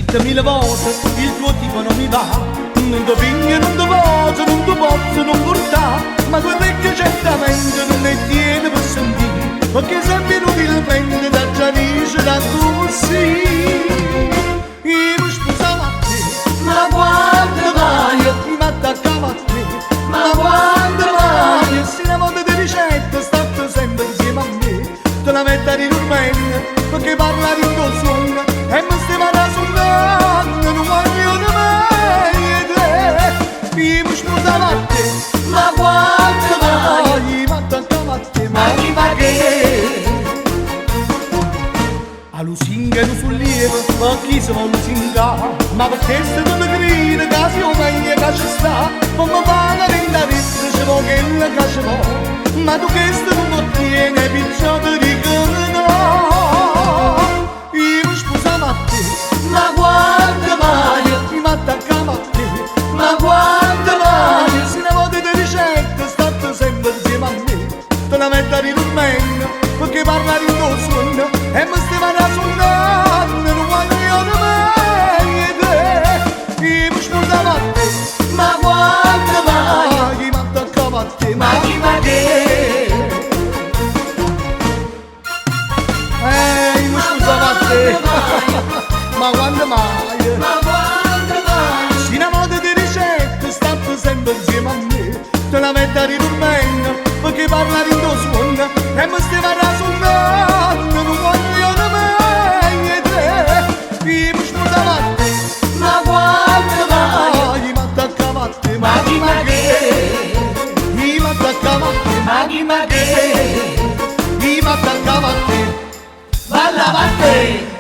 scritto mille volte, il tuo tipo non mi va. Non ti piglio, non ti voglio, non ti posso non portare, ma quel vecchio certamente non ne tiene per sentire, perché sempre inutilmente da già dice da così. Io mi sposavo a te, ma quando mai? Mi attaccavo a te, ma quando mai? Se una volta di ricetta state sempre insieme a me, te la metto a ridurmenne, perché parlare in tuo suono e mi stai da suonando, non voglio di me e te. Io mi sposavo a te, ma quando mai? Mi attaccavo a te, ma chi fa che? A lusinga e lo sollievo, ma chi se vuole lusingare? Ma perché se non mi grida che si o meglio che ci sta? Ma mi fa una vendavetta, ci vuole che la caccia mo', ma tu che sto non lo tieni, picciato di che no. Io mi sposavo a te, ma quando mai? Mi attaccavo a te, ma quando mai? Se una volta di ricetta state sempre insieme a me, te la metto a ridurmenne, perché parlare in tuo suono e mi stai da suonando, non voglio di me e te. Io mi sposavo a te, ma quando mai? Mi attaccavo a te, ma chi va che? Io mi sposavo a te, ma quando mai? Ma quando mai? Se una volta di ricetta state sempre insieme a me, te la metto a ridurmenne, perché parlare in tuo suono e mi stai da suonando, non voglio di me e te. Io mi sposavo a te, ma quando mai? Mi attaccavo a te, ma chi ma che? Io mi attaccavo a te, ma chi ma che? Io mi attaccavo a te, ballavo a te.